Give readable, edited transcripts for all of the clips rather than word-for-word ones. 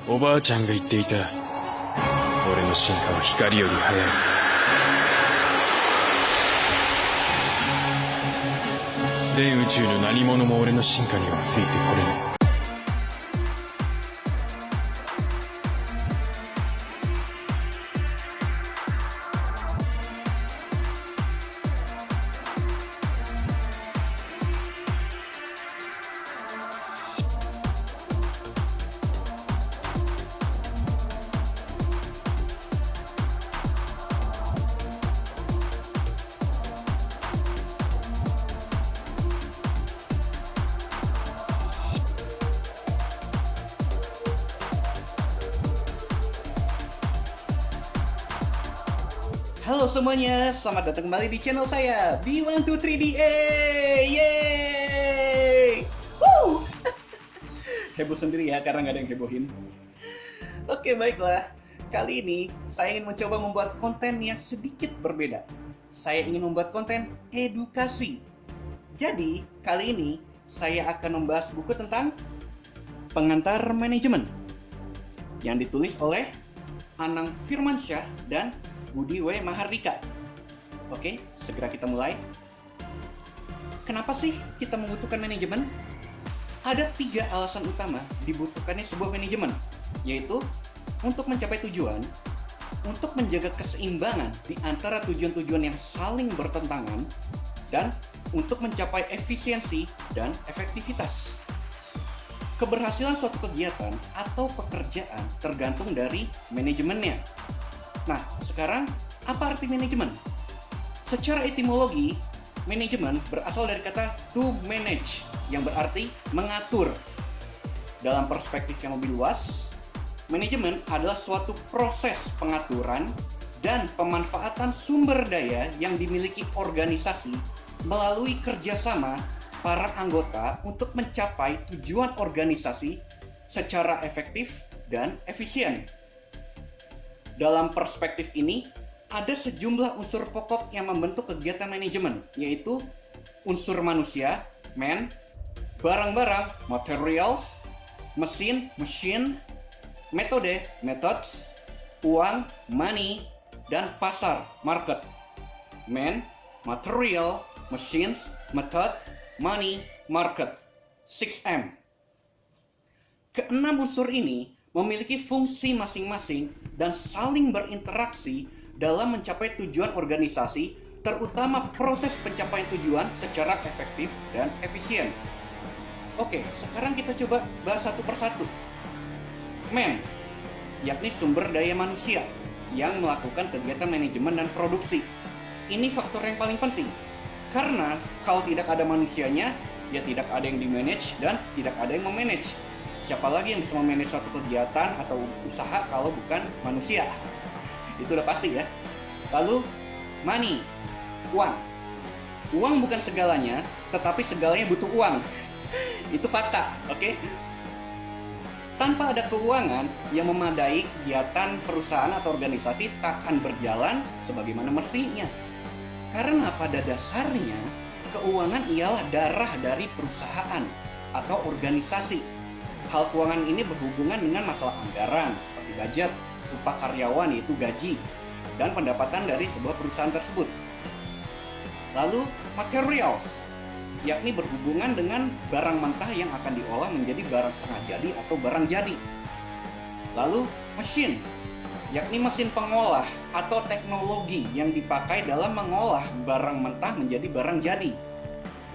おばあちゃんが言っていた。俺の進化は光より速い。全宇宙の何者も俺の進化にはついてこれない。Halo semuanya, selamat datang kembali di channel saya B123DA. Yeay! Woo! Heboh sendiri ya, karena nggak ada yang hebohin. Oke, baiklah. Kali ini saya ingin mencoba membuat konten yang sedikit berbeda. Saya ingin membuat konten edukasi. Jadi, kali ini saya akan membahas buku tentang Pengantar Manajemen yang ditulis oleh Anang Firmansyah dan Budi W. Mahardika. Oke, segera kita mulai. Kenapa sih kita membutuhkan manajemen? Ada 3 alasan utama dibutuhkannya sebuah manajemen, yaitu untuk mencapai tujuan, untuk menjaga keseimbangan di antara tujuan-tujuan yang saling bertentangan, dan untuk mencapai efisiensi dan efektivitas. Keberhasilan suatu kegiatan atau pekerjaan tergantung dari manajemennya. Nah, sekarang apa arti manajemen? Secara etimologi, manajemen berasal dari kata to manage, yang berarti mengatur. Dalam perspektif yang lebih luas, manajemen adalah suatu proses pengaturan dan pemanfaatan sumber daya yang dimiliki organisasi melalui kerjasama para anggota untuk mencapai tujuan organisasi secara efektif dan efisien. Dalam perspektif ini, ada sejumlah unsur pokok yang membentuk kegiatan manajemen, yaitu unsur manusia, man, barang-barang, materials, mesin, machine, metode, methods, uang, money, dan pasar, market. Man, material, machines, method, money, market. 6M. Keenam unsur ini memiliki fungsi masing-masing dan saling berinteraksi dalam mencapai tujuan organisasi, terutama proses pencapaian tujuan secara efektif dan efisien. Oke, sekarang kita coba bahas satu persatu. Man, yakni sumber daya manusia yang melakukan kegiatan manajemen dan produksi. Ini faktor yang paling penting, karena kalau tidak ada manusianya, ya tidak ada yang di-manage dan tidak ada yang memanage. Siapa lagi yang bisa memanage suatu kegiatan atau usaha kalau bukan manusia? Itu udah pasti ya. Lalu, money, uang. Uang bukan segalanya, tetapi segalanya butuh uang. Itu fakta, oke? Tanpa ada keuangan yang memadai, kegiatan perusahaan atau organisasi tak akan berjalan sebagaimana mestinya. Karena pada dasarnya, keuangan ialah darah dari perusahaan atau organisasi. Hal keuangan ini berhubungan dengan masalah anggaran seperti budget, upah karyawan yaitu gaji, dan pendapatan dari sebuah perusahaan tersebut. Lalu materials, yakni berhubungan dengan barang mentah yang akan diolah menjadi barang setengah jadi atau barang jadi. Lalu mesin, yakni mesin pengolah atau teknologi yang dipakai dalam mengolah barang mentah menjadi barang jadi.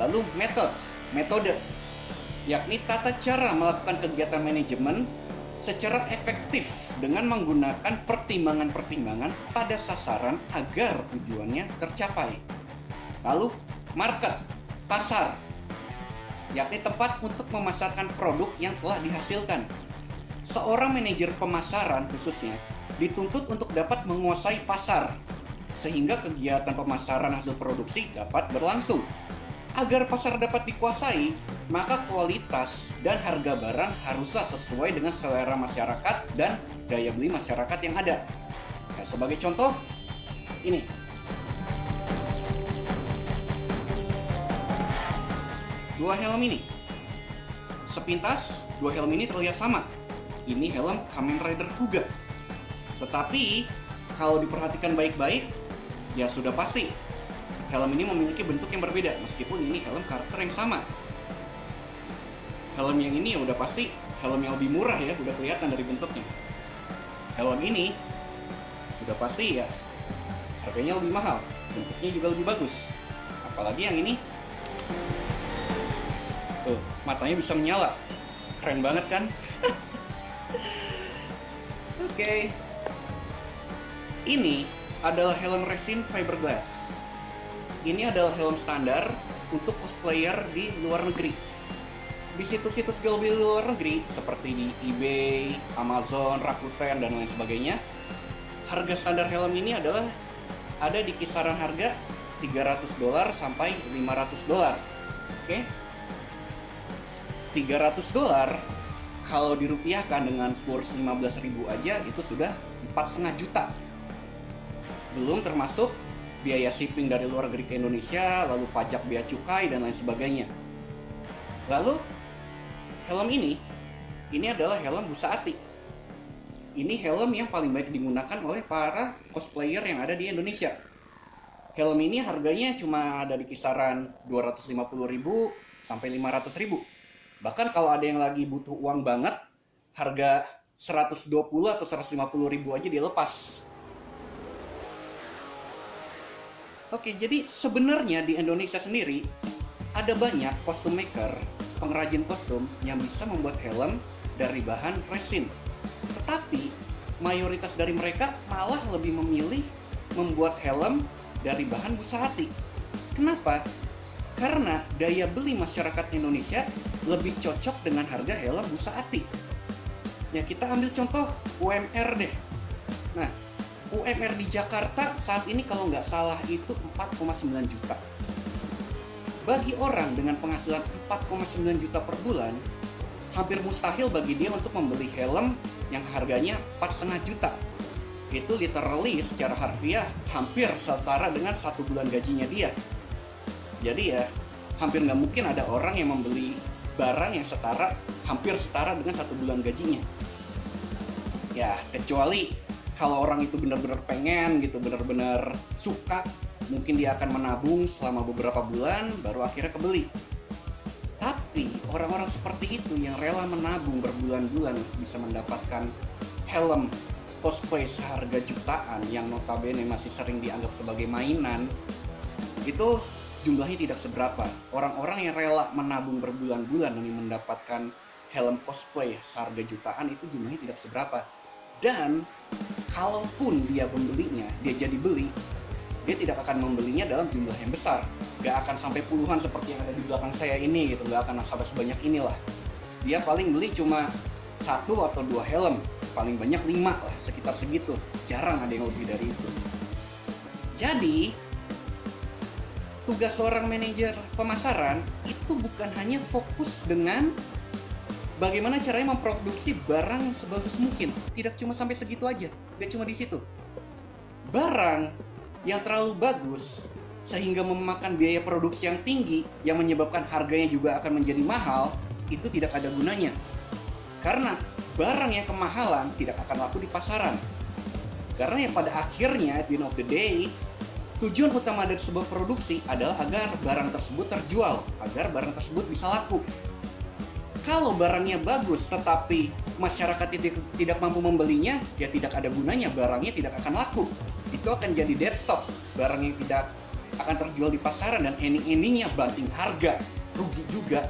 Lalu methods, metode, yakni tata cara melakukan kegiatan manajemen secara efektif dengan menggunakan pertimbangan-pertimbangan pada sasaran agar tujuannya tercapai. Lalu market, pasar, yakni tempat untuk memasarkan produk yang telah dihasilkan. Seorang manajer pemasaran khususnya dituntut untuk dapat menguasai pasar, sehingga kegiatan pemasaran hasil produksi dapat berlangsung. Agar pasar dapat dikuasai, maka kualitas dan harga barang haruslah sesuai dengan selera masyarakat dan daya beli masyarakat yang ada. Nah, sebagai contoh, ini. Dua helm ini. Sepintas, dua helm ini terlihat sama. ini helm Kamen Rider Kuga. Tetapi kalau diperhatikan baik-baik, ya sudah pasti helm ini memiliki bentuk yang berbeda meskipun ini helm karakter yang sama. Helm yang ini ya udah pasti helm yang lebih murah ya, udah kelihatan dari bentuknya. Helm ini sudah pasti ya harganya lebih mahal, bentuknya juga lebih bagus. Apalagi yang ini, tuh matanya bisa menyala, keren banget kan? Oke. Ini adalah helm resin fiberglass. Ini adalah helm standar untuk cosplayer di luar negeri. Di situs-situs jual beli luar negeri seperti di eBay, Amazon, Rakuten, dan lain sebagainya, harga standar helm ini adalah ada di kisaran harga $300 sampai $500. Oke? $300 kalau dirupiahkan dengan kurs 15.000 aja itu sudah 4,5 juta. Belum termasuk biaya shipping dari luar negeri ke Indonesia, lalu pajak bea cukai dan lain sebagainya. Lalu helm ini adalah helm busa ati. Ini helm yang paling baik digunakan oleh para cosplayer yang ada di Indonesia. Helm ini harganya cuma ada di kisaran 250.000 sampai 500.000. Bahkan kalau ada yang lagi butuh uang banget, harga 120 atau 150.000 aja dia lepas. Oke, jadi sebenarnya di Indonesia sendiri ada banyak kostum maker, pengrajin kostum yang bisa membuat helm dari bahan resin. Tetapi mayoritas dari mereka malah lebih memilih membuat helm dari bahan busa ati. Kenapa? Karena daya beli masyarakat Indonesia lebih cocok dengan harga helm busa ati. Ya kita ambil contoh UMR deh. Nah, UMR di Jakarta saat ini kalau nggak salah itu 4,9 juta. Bagi orang dengan penghasilan 4,9 juta per bulan, hampir mustahil bagi dia untuk membeli helm yang harganya 4,5 juta. Itu literally secara harfiah hampir setara dengan 1 bulan gajinya dia. Jadi ya hampir nggak mungkin ada orang yang membeli barang yang hampir setara dengan 1 bulan gajinya. Ya kecuali kalau orang itu benar-benar pengen gitu, benar-benar suka, mungkin dia akan menabung selama beberapa bulan baru akhirnya kebeli. Tapi orang-orang seperti itu yang rela menabung berbulan-bulan untuk bisa mendapatkan helm cosplay seharga jutaan yang notabene masih sering dianggap sebagai mainan, itu jumlahnya tidak seberapa. Orang-orang yang rela menabung berbulan-bulan demi mendapatkan helm cosplay seharga jutaan itu jumlahnya tidak seberapa. Dan kalaupun dia membelinya, dia jadi beli, dia tidak akan membelinya dalam jumlah yang besar. Gak akan sampai puluhan seperti yang ada di belakang saya ini gitu, gak akan sampai sebanyak inilah. Dia paling beli cuma 1 atau 2 helm, paling banyak 5 lah, sekitar segitu. Jarang ada yang lebih dari itu. Jadi tugas seorang manajer pemasaran itu bukan hanya fokus dengan bagaimana caranya memproduksi barang yang sebagus mungkin. Tidak cuma sampai segitu aja, gak cuma di situ. Barang yang terlalu bagus sehingga memakan biaya produksi yang tinggi yang menyebabkan harganya juga akan menjadi mahal, itu tidak ada gunanya. Karena barang yang kemahalan tidak akan laku di pasaran. Karena yang pada akhirnya, at the end of the day, tujuan utama dari sebuah produksi adalah agar barang tersebut terjual, agar barang tersebut bisa laku. Kalau barangnya bagus tetapi masyarakat tidak mampu membelinya, ya tidak ada gunanya, barangnya tidak akan laku. Itu akan jadi dead stock, barang yang tidak akan terjual di pasaran dan ending-endingnya banting harga, rugi juga.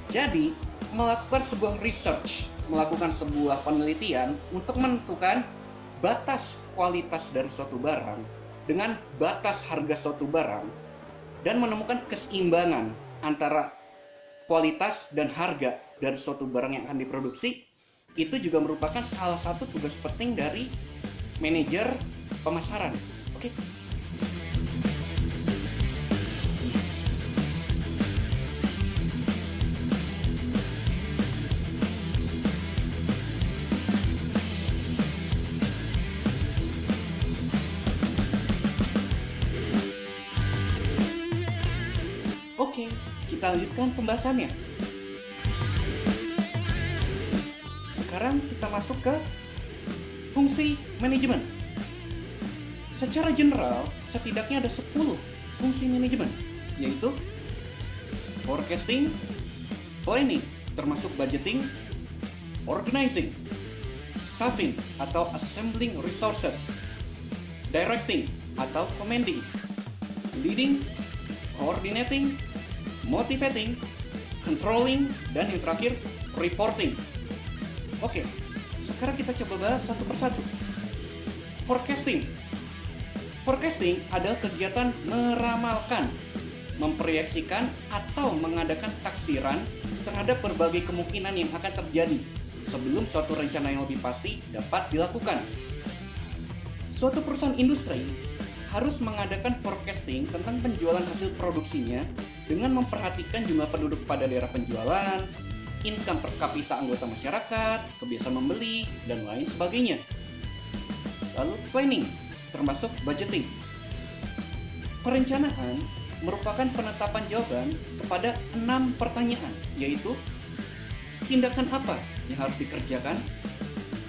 Jadi, melakukan sebuah research, melakukan sebuah penelitian untuk menentukan batas kualitas dari suatu barang dengan batas harga suatu barang dan menemukan keseimbangan antara kualitas dan harga dari suatu barang yang akan diproduksi, itu juga merupakan salah satu tugas penting dari manajer pemasaran. Oke. Oke, kita lanjutkan pembahasannya. Sekarang sekarang kita masuk ke fungsi manajemen. Secara general, setidaknya ada 10 fungsi manajemen, yaitu forecasting, planning, termasuk budgeting, organizing, staffing atau assembling resources, directing atau commanding, leading, coordinating, motivating, controlling, dan yang terakhir, reporting. Oke, sekarang kita coba bahas satu persatu. Forecasting. Forecasting adalah kegiatan meramalkan, memproyeksikan, atau mengadakan taksiran terhadap berbagai kemungkinan yang akan terjadi sebelum suatu rencana yang lebih pasti dapat dilakukan. Suatu perusahaan industri harus mengadakan forecasting tentang penjualan hasil produksinya dengan memperhatikan jumlah penduduk pada daerah penjualan, income per kapita anggota masyarakat, kebiasaan membeli, dan lain sebagainya. Lalu planning, termasuk budgeting. Perencanaan merupakan penetapan jawaban kepada 6 pertanyaan, yaitu tindakan apa yang harus dikerjakan,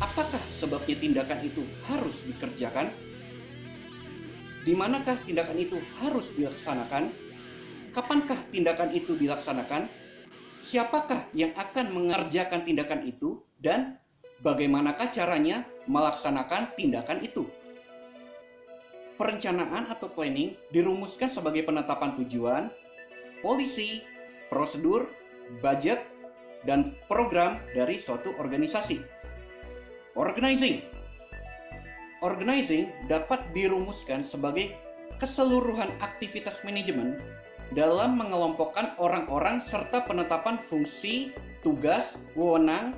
apakah sebabnya tindakan itu harus dikerjakan, di manakah tindakan itu harus dilaksanakan, kapankah tindakan itu dilaksanakan, siapakah yang akan mengerjakan tindakan itu, dan bagaimanakah caranya melaksanakan tindakan itu. Perencanaan atau planning dirumuskan sebagai penetapan tujuan, polisi, prosedur, budget, dan program dari suatu organisasi. Organizing. Organizing dapat dirumuskan sebagai keseluruhan aktivitas manajemen dalam mengelompokkan orang-orang serta penetapan fungsi, tugas, wewenang,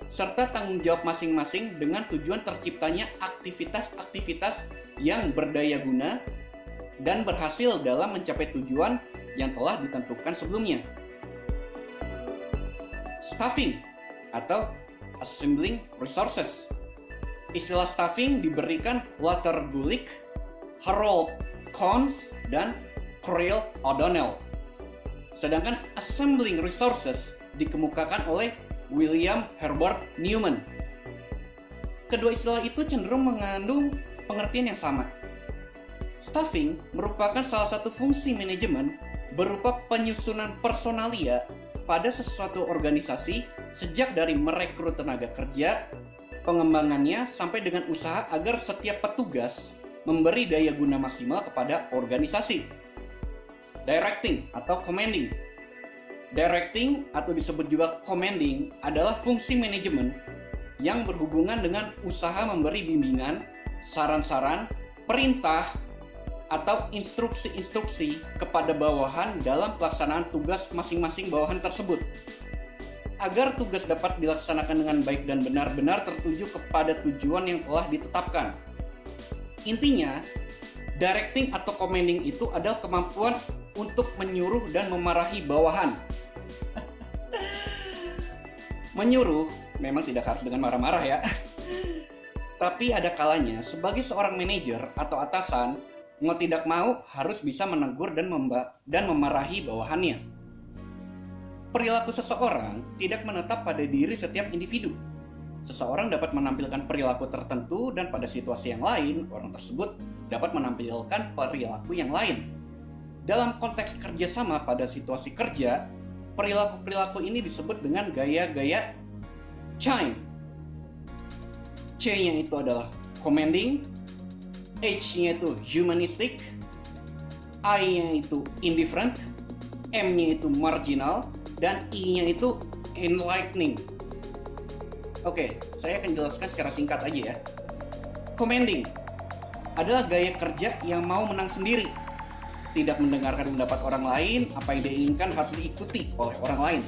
serta tanggung jawab masing-masing dengan tujuan terciptanya aktivitas-aktivitas yang berdaya guna dan berhasil dalam mencapai tujuan yang telah ditentukan sebelumnya. Staffing atau assembling resources. Istilah staffing diberikan Walter Gulick, Harold Kohns, dan Cyril O'Donnell. Sedangkan assembling resources dikemukakan oleh William Herbert Newman. Kedua istilah itu cenderung mengandung pengertian yang sama. Staffing merupakan salah satu fungsi manajemen berupa penyusunan personalia pada sesuatu organisasi sejak dari merekrut tenaga kerja, pengembangannya sampai dengan usaha agar setiap petugas memberi daya guna maksimal kepada organisasi. Directing atau commanding. Directing atau disebut juga commanding adalah fungsi manajemen yang berhubungan dengan usaha memberi bimbingan, saran-saran, perintah, atau instruksi-instruksi kepada bawahan dalam pelaksanaan tugas masing-masing bawahan tersebut. Agar tugas dapat dilaksanakan dengan baik dan benar-benar tertuju kepada tujuan yang telah ditetapkan. Intinya, directing atau commanding itu adalah kemampuan untuk menyuruh dan memarahi bawahan. Menyuruh memang tidak harus dengan marah-marah ya. Tapi ada kalanya sebagai seorang manajer atau atasan, mau tidak mau harus bisa menegur dan memarahi bawahannya. Perilaku seseorang tidak menetap pada diri setiap individu. Seseorang dapat menampilkan perilaku tertentu dan pada situasi yang lain, orang tersebut dapat menampilkan perilaku yang lain. Dalam konteks kerjasama pada situasi kerja, perilaku-perilaku ini disebut dengan gaya-gaya Chime. C-nya itu adalah commanding, H-nya itu humanistic, I-nya itu indifferent, M-nya itu marginal, dan I-nya itu enlightening. Oke, saya akan jelaskan secara singkat aja ya. Commanding adalah gaya kerja yang mau menang sendiri, tidak mendengarkan pendapat orang lain, apa yang diinginkan harus diikuti oleh orang lain.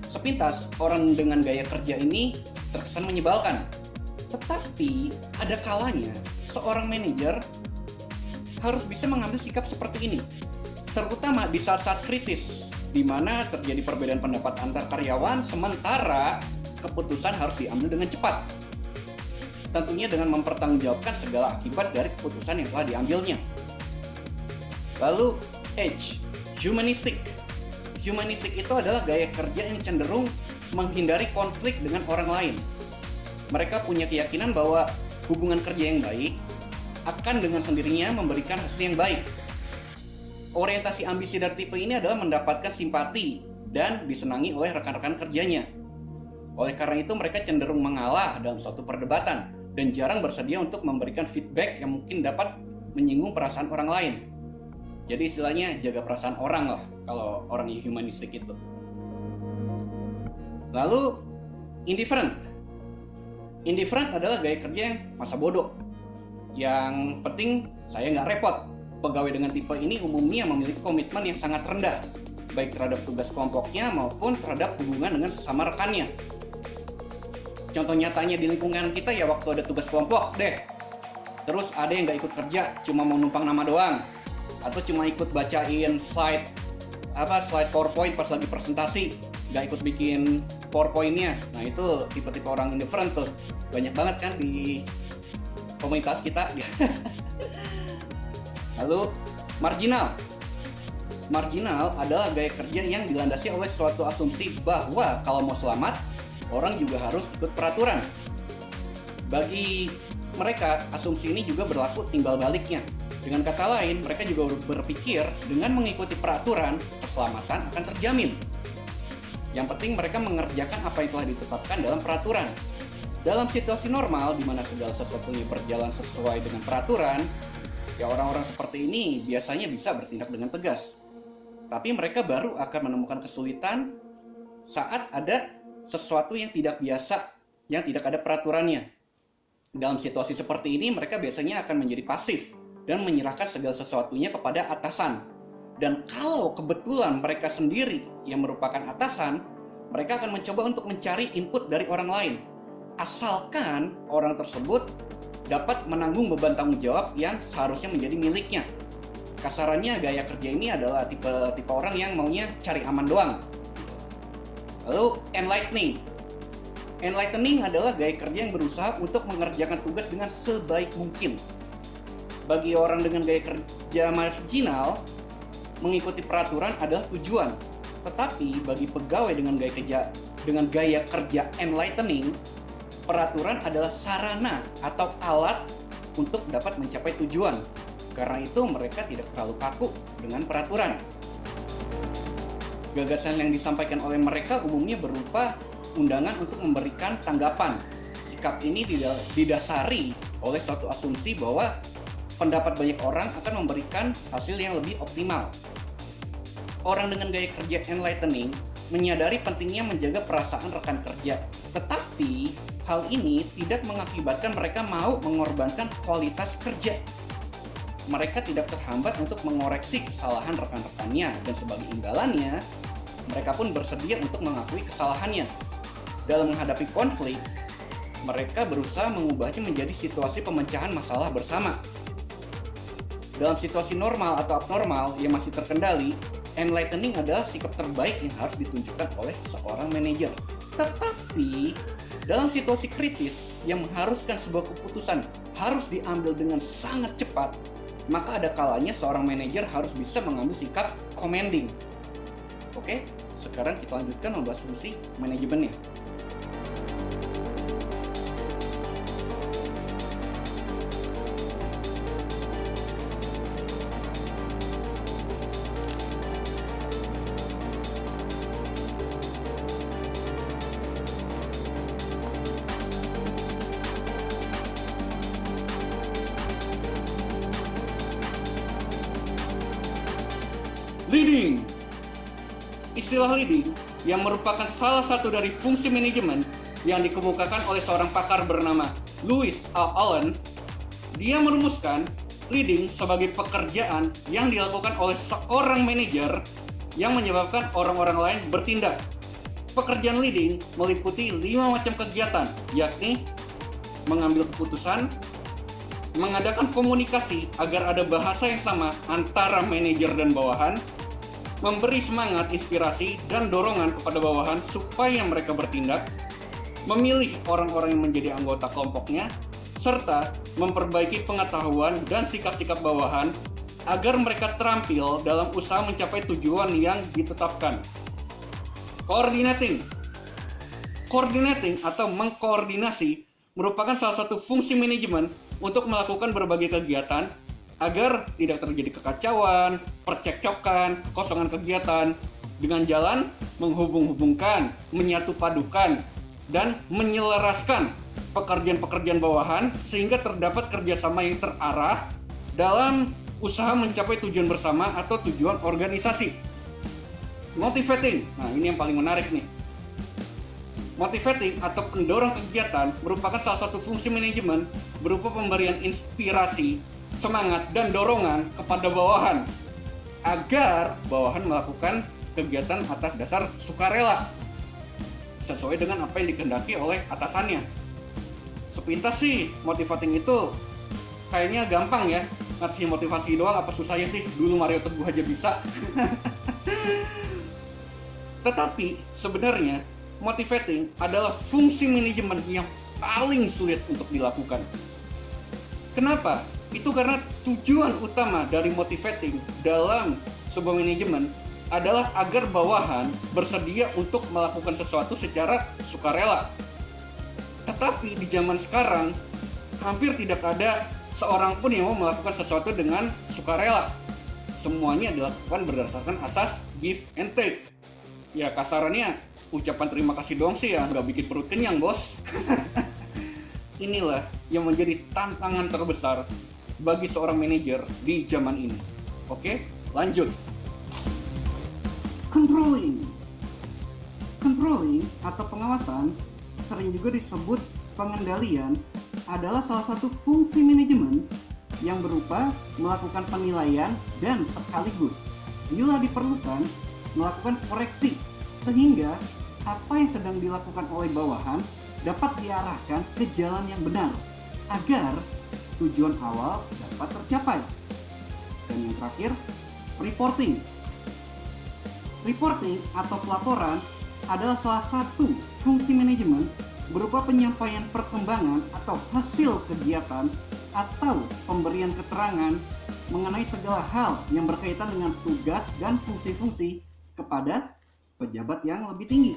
Sepintas, orang dengan gaya kerja ini terkesan menyebalkan. Tetapi, ada kalanya seorang manajer harus bisa mengambil sikap seperti ini, terutama di saat-saat kritis, di mana terjadi perbedaan pendapat antar karyawan, sementara keputusan harus diambil dengan cepat. Tentunya dengan mempertanggungjawabkan segala akibat dari keputusan yang telah diambilnya. Lalu H, humanistic. Humanistic itu adalah gaya kerja yang cenderung menghindari konflik dengan orang lain. mereka punya keyakinan bahwa hubungan kerja yang baik akan dengan sendirinya memberikan hasil yang baik. Orientasi ambisi dari tipe ini adalah mendapatkan simpati dan disenangi oleh rekan-rekan kerjanya. Oleh karena itu mereka cenderung mengalah dalam suatu perdebatan dan jarang bersedia untuk memberikan feedback yang mungkin dapat menyinggung perasaan orang lain. Jadi istilahnya jaga perasaan orang lah kalau orang yang humanistik itu. Lalu indifferent. Indifferent adalah gaya kerja yang masa bodoh. Yang penting saya nggak repot. Pegawai dengan tipe ini umumnya memiliki komitmen yang sangat rendah, baik terhadap tugas kelompoknya maupun terhadap hubungan dengan sesama rekannya. Contoh nyatanya di lingkungan kita ya waktu ada tugas kelompok deh. Terus ada yang nggak ikut kerja, cuma mau numpang nama doang. Atau cuma ikut bacain slide PowerPoint pas lagi presentasi, nggak ikut bikin PowerPoint-nya. Nah itu tipe-tipe orang indifferent tuh. Banyak banget kan di komunitas kita. Lalu marginal. Marginal adalah gaya kerja yang dilandasi oleh suatu asumsi bahwa kalau mau selamat, orang juga harus ikut peraturan. Bagi mereka, asumsi ini juga berlaku timbal baliknya. Dengan kata lain, mereka juga berpikir dengan mengikuti peraturan, keselamatan akan terjamin. Yang penting mereka mengerjakan apa yang telah ditetapkan dalam peraturan. Dalam situasi normal, di mana segala sesuatunya berjalan sesuai dengan peraturan, ya orang-orang seperti ini biasanya bisa bertindak dengan tegas. Tapi mereka baru akan menemukan kesulitan saat ada sesuatu yang tidak biasa, yang tidak ada peraturannya. Dalam situasi seperti ini, mereka biasanya akan menjadi pasif dan menyerahkan segala sesuatunya kepada atasan. Dan kalau kebetulan mereka sendiri yang merupakan atasan, mereka akan mencoba untuk mencari input dari orang lain. Asalkan orang tersebut dapat menanggung beban tanggung jawab yang seharusnya menjadi miliknya. Kasarannya gaya kerja ini adalah tipe orang yang maunya cari aman doang. Lalu enlightening. Enlightening adalah gaya kerja yang berusaha untuk mengerjakan tugas dengan sebaik mungkin. Bagi orang dengan gaya kerja marginal, mengikuti peraturan adalah tujuan. Tetapi bagi pegawai dengan gaya kerja enlightening, peraturan adalah sarana atau alat untuk dapat mencapai tujuan. Karena itu mereka tidak terlalu kaku dengan peraturan. Gagasan yang disampaikan oleh mereka umumnya berupa undangan untuk memberikan tanggapan. Sikap ini didasari oleh suatu asumsi bahwa pendapat banyak orang akan memberikan hasil yang lebih optimal. Orang dengan gaya kerja enlightening menyadari pentingnya menjaga perasaan rekan kerja. Tetapi hal ini tidak mengakibatkan mereka mau mengorbankan kualitas kerja. Mereka tidak terhambat untuk mengoreksi kesalahan rekan-rekannya dan sebagai imbalannya, mereka pun bersedia untuk mengakui kesalahannya. Dalam menghadapi konflik, mereka berusaha mengubahnya menjadi situasi pemecahan masalah bersama. Dalam situasi normal atau abnormal yang masih terkendali, enlightening adalah sikap terbaik yang harus ditunjukkan oleh seorang manajer. Tetapi, dalam situasi kritis yang mengharuskan sebuah keputusan harus diambil dengan sangat cepat, maka ada kalanya seorang manajer harus bisa mengambil sikap commanding. Oke, sekarang kita lanjutkan membahas fungsi manajemennya. Leading. Istilah leading yang merupakan salah satu dari fungsi manajemen yang dikemukakan oleh seorang pakar bernama Louis A. Allen. Dia merumuskan leading sebagai pekerjaan yang dilakukan oleh seorang manajer yang menyebabkan orang-orang lain bertindak. Pekerjaan leading meliputi 5 macam kegiatan, yakni mengambil keputusan, mengadakan komunikasi agar ada bahasa yang sama antara manajer dan bawahan, memberi semangat, inspirasi, dan dorongan kepada bawahan supaya mereka bertindak, memilih orang-orang yang menjadi anggota kelompoknya, serta memperbaiki pengetahuan dan sikap-sikap bawahan agar mereka terampil dalam usaha mencapai tujuan yang ditetapkan. Coordinating atau mengkoordinasi merupakan salah satu fungsi manajemen untuk melakukan berbagai kegiatan agar tidak terjadi kekacauan, percekcokan, kekosongan kegiatan dengan jalan menghubung-hubungkan, menyatu-padukan, dan menyelaraskan pekerjaan-pekerjaan bawahan sehingga terdapat kerjasama yang terarah dalam usaha mencapai tujuan bersama atau tujuan organisasi. Motivating, nah ini yang paling menarik nih. Motivating atau pendorong kegiatan merupakan salah satu fungsi manajemen berupa pemberian inspirasi, semangat, dan dorongan kepada bawahan agar bawahan melakukan kegiatan atas dasar sukarela sesuai dengan apa yang dikehendaki oleh atasannya. Sepintas sih motivating itu kayaknya gampang ya, ngasih motivasi doang, apa susahnya sih? Dulu Mario Teguh aja bisa. Tetapi sebenarnya motivating adalah fungsi manajemen yang paling sulit untuk dilakukan. Kenapa? Itu karena tujuan utama dari motivating dalam sebuah manajemen adalah agar bawahan bersedia untuk melakukan sesuatu secara sukarela. Tetapi di zaman sekarang hampir tidak ada seorang pun yang mau melakukan sesuatu dengan sukarela. Semuanya dilakukan berdasarkan asas give and take. Ya kasarannya ucapan terima kasih doang sih ya, nggak bikin perut kenyang bos. Inilah yang menjadi tantangan terbesar bagi seorang manajer di zaman ini. Oke, lanjut. Controlling atau pengawasan, sering juga disebut pengendalian, adalah salah satu fungsi manajemen yang berupa melakukan penilaian dan sekaligus bila diperlukan melakukan koreksi sehingga apa yang sedang dilakukan oleh bawahan dapat diarahkan ke jalan yang benar agar tujuan awal dapat tercapai. Dan yang terakhir, reporting. Reporting atau pelaporan adalah salah satu fungsi manajemen berupa penyampaian perkembangan atau hasil kegiatan atau pemberian keterangan mengenai segala hal yang berkaitan dengan tugas dan fungsi-fungsi kepada pejabat yang lebih tinggi,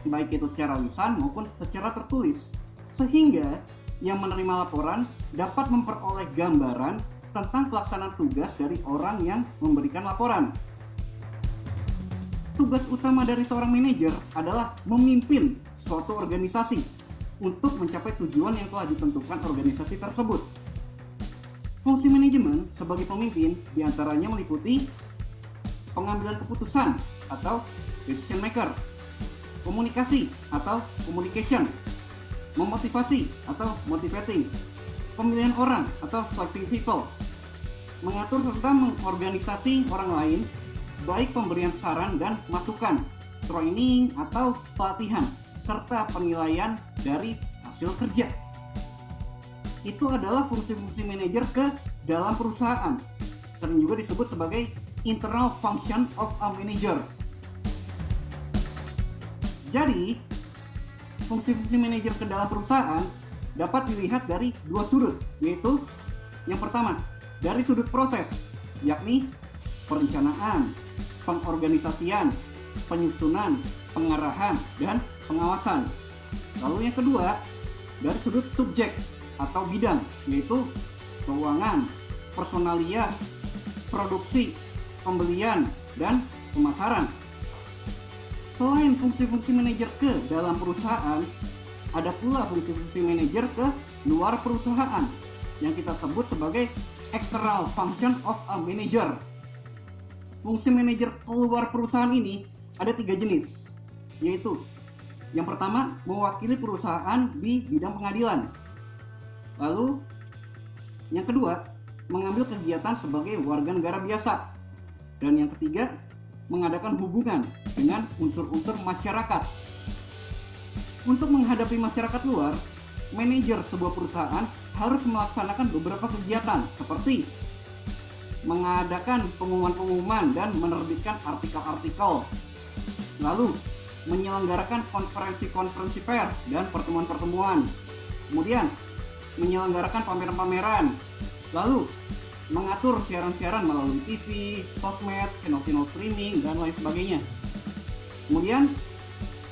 baik itu secara lisan maupun secara tertulis, sehingga yang menerima laporan dapat memperoleh gambaran tentang pelaksanaan tugas dari orang yang memberikan laporan. Tugas utama dari seorang manajer adalah memimpin suatu organisasi untuk mencapai tujuan yang telah ditentukan organisasi tersebut. Fungsi manajemen sebagai pemimpin diantaranya meliputi pengambilan keputusan atau decision maker, komunikasi atau communication, memotivasi atau motivating, pemilihan orang atau selecting people, mengatur serta mengorganisasi orang lain, baik pemberian saran dan masukan, training atau pelatihan, serta penilaian dari hasil kerja. Itu adalah fungsi-fungsi manajer ke dalam perusahaan. Sering juga disebut sebagai internal function of a manager. Jadi, fungsi-fungsi manajer ke dalam perusahaan dapat dilihat dari dua sudut, yaitu yang pertama, dari sudut proses, yakni perencanaan, pengorganisasian, penyusunan, pengarahan, dan pengawasan. Lalu yang kedua, dari sudut subjek atau bidang, yaitu keuangan, personalia, produksi, pembelian, dan pemasaran. Selain fungsi-fungsi manajer ke dalam perusahaan, ada pula fungsi-fungsi manajer ke luar perusahaan yang kita sebut sebagai external function of a manager. Fungsi manajer keluar perusahaan ini ada 3 jenis, yaitu yang pertama mewakili perusahaan di bidang pengadilan. Lalu yang kedua mengambil kegiatan sebagai warga negara biasa. Dan yang ketiga mengadakan hubungan dengan unsur-unsur masyarakat. Untuk menghadapi masyarakat luar, manajer sebuah perusahaan harus melaksanakan beberapa kegiatan seperti mengadakan pengumuman-pengumuman dan menerbitkan artikel-artikel, lalu menyelenggarakan konferensi-konferensi pers dan pertemuan-pertemuan, kemudian menyelenggarakan pameran-pameran, lalu mengatur siaran-siaran melalui TV, sosmed, channel-channel streaming, dan lain sebagainya. Kemudian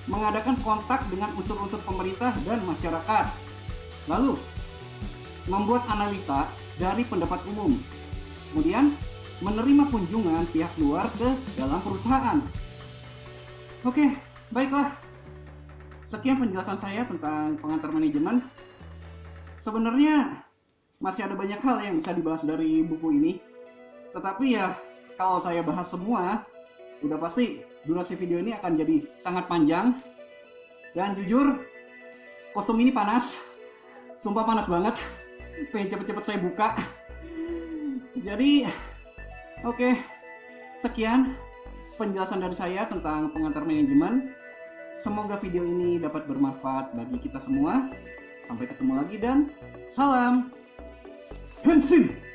mengadakan kontak dengan unsur-unsur pemerintah dan masyarakat. Lalu, membuat analisa dari pendapat umum. Kemudian, menerima kunjungan pihak luar ke dalam perusahaan. Oke, baiklah. Sekian penjelasan saya tentang pengantar manajemen. Sebenarnya masih ada banyak hal yang bisa dibahas dari buku ini. Tetapi ya, kalau saya bahas semua, udah pasti durasi video ini akan jadi sangat panjang. Dan jujur, kostum ini panas. Sumpah panas banget. Pengen cepet-cepet saya buka. Jadi, oke. Sekian penjelasan dari saya tentang pengantar manajemen. Semoga video ini dapat bermanfaat bagi kita semua. Sampai ketemu lagi dan salam Henshin!